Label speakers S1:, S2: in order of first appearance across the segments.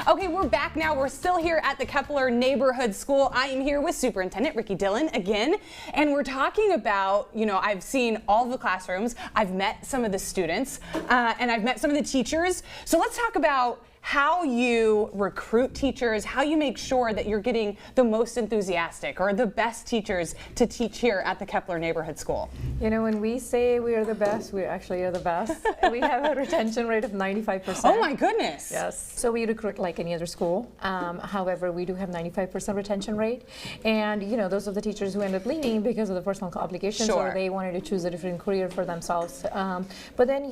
S1: Okay, we're back now. We're still here at the Kepler Neighborhood School. I am here with Superintendent Ricky Dillon again, and we're talking about, I've seen all of the classrooms, I've met some of the students, and I've met some of the teachers. So let's talk about how you recruit teachers, how you make sure that you're getting the most enthusiastic or the best teachers to teach here at the Kepler Neighborhood School.
S2: When we say we are the best, we actually are the best. We have a retention rate of 95%.
S1: Oh my goodness.
S2: Yes. So we recruit like any other school. However, we do have 95% retention rate. And those are the teachers who end up leaving because of the personal obligations,
S1: Sure.
S2: or they wanted to choose a different career for themselves. But then,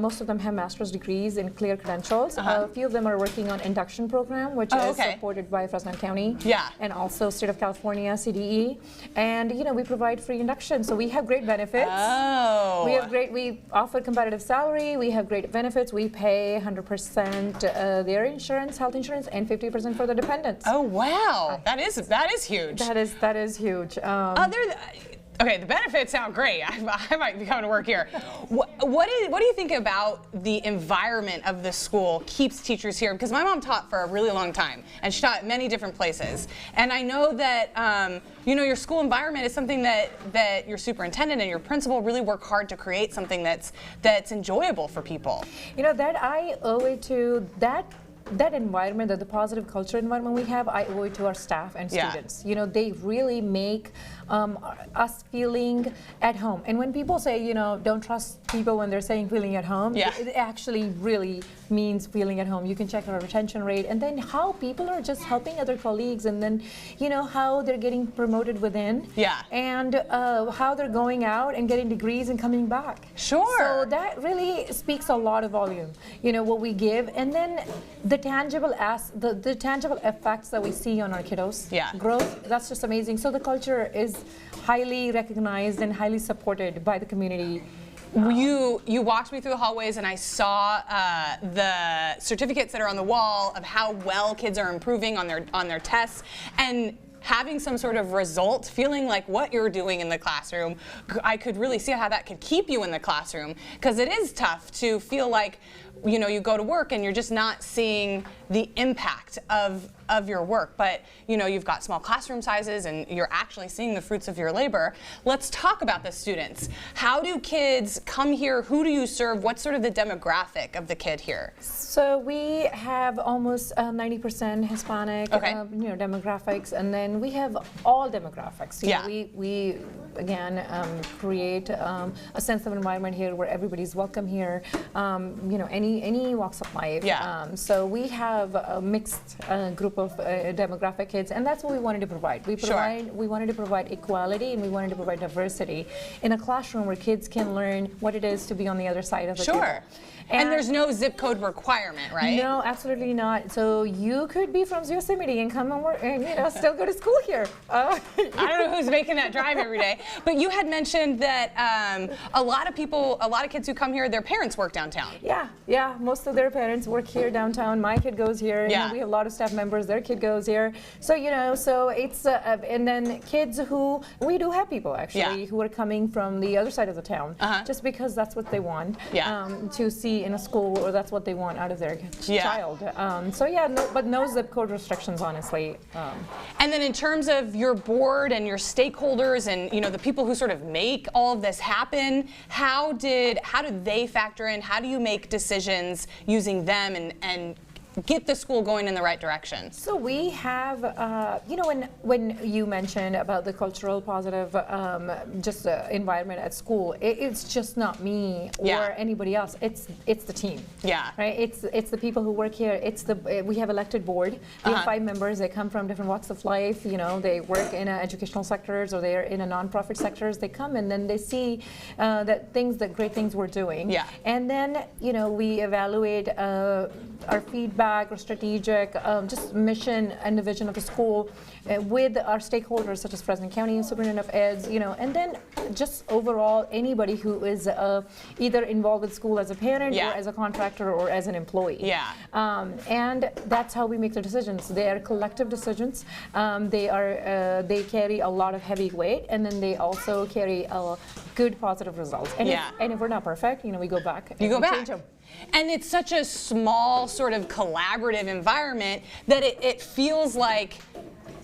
S2: most of them have master's degrees and clear credentials. A few of them are working on induction program, which is supported by Fresno County, and also State of California, CDE. And we provide free induction, so we have great benefits.
S1: Oh.
S2: We offer competitive salary. We have great benefits. We pay 100% their insurance, health insurance, and 50% for the dependents.
S1: Oh wow, that is huge.
S2: That is huge.
S1: Okay, the benefits sound great. I might be coming to work here. What do you think about the environment of the school keeps teachers here? Because my mom taught for a really long time, and she taught at many different places. And I know that your school environment is something that your superintendent and your principal really work hard to create something that's enjoyable for people.
S2: That I owe it to that environment, the positive culture environment we have, I owe it to our staff and students. They really make us feeling at home. And when people say, don't trust people when they're saying feeling at home, it actually really means feeling at home. You can check our retention rate, and then how people are just helping other colleagues, and then how they're getting promoted within, and how they're going out and getting degrees and coming back.
S1: Sure.
S2: So that really speaks a lot of volume, what we give, and then the tangible effects that we see on our kiddos growth, that's just amazing. So the culture is highly recognized and highly supported by the community.
S1: You walked me through the hallways, and I saw the certificates that are on the wall of how well kids are improving on their tests, and having some sort of result, feeling like what you're doing in the classroom, I could really see how that could keep you in the classroom, because it is tough to feel like you go to work and you're just not seeing the impact of your work, but you've got small classroom sizes and you're actually seeing the fruits of your labor. Let's talk about the students. How do kids come here? Who do you serve? What's sort of the demographic of the kid here?
S2: So we have almost 90% Hispanic demographics, and then we have all demographics. We again create a sense of environment here where everybody's welcome here. Any walks of life. So we have a mixed group of demographic kids, and that's what we wanted to provide. We wanted to provide equality, and we wanted to provide diversity in a classroom where kids can learn what it is to be on the other side of the table.
S1: And there's no zip code requirement, right?
S2: No, absolutely not. So you could be from Yosemite and come and work, and still go to school here.
S1: I don't know who's making that drive every day, but you had mentioned that a lot of kids who come here, their parents work downtown.
S2: Yeah, most of their parents work here downtown. My kid goes here. We have a lot of staff members. Their kid goes here. So so it's and then kids who we do have people actually who are coming from the other side of the town, just because that's what they want to see in a school, or that's what they want out of their child. But no zip code restrictions, honestly.
S1: And then in terms of your board and your stakeholders and the people who sort of make all of this happen, how do they factor in? How do you make decisions using them and get the school going in the right direction? So
S2: we have, when you mentioned about the cultural positive environment at school, it's just not me or anybody else. It's the team. Right. It's the people who work here. We have elected board. We have 5 members. They come from different walks of life. They work in educational sectors, or they're in a nonprofit sectors. They come and then they see that great things we're doing. And then we evaluate our feedback or strategic just mission and the vision of the school with our stakeholders such as Fresno County Superintendent of Eds, and then just overall anybody who is either involved with school as a parent or as a contractor or as an employee. And that's how we make the decisions. They are collective decisions. They carry a lot of heavy weight, and then they also carry good positive results. And if we're not perfect, we go back and change them.
S1: And it's such a small sort of collaborative environment that it feels like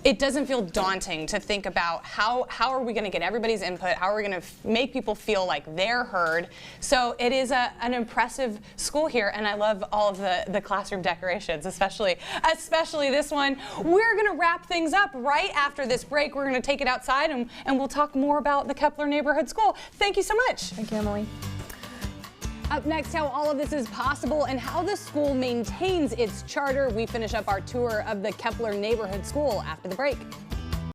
S1: it doesn't feel daunting to think about how are we going to get everybody's input, how are we going to make people feel like they're heard. So it is an impressive school here, and I love all of the classroom decorations, especially this one. We're going to wrap things up right after this break. We're going to take it outside, and we'll talk more about the Kepler Neighborhood School. Thank you so much.
S2: Thank you, Emily.
S3: Up next, how all of this is possible and how the school maintains its charter. We finish up our tour of the Kepler Neighborhood School after the break.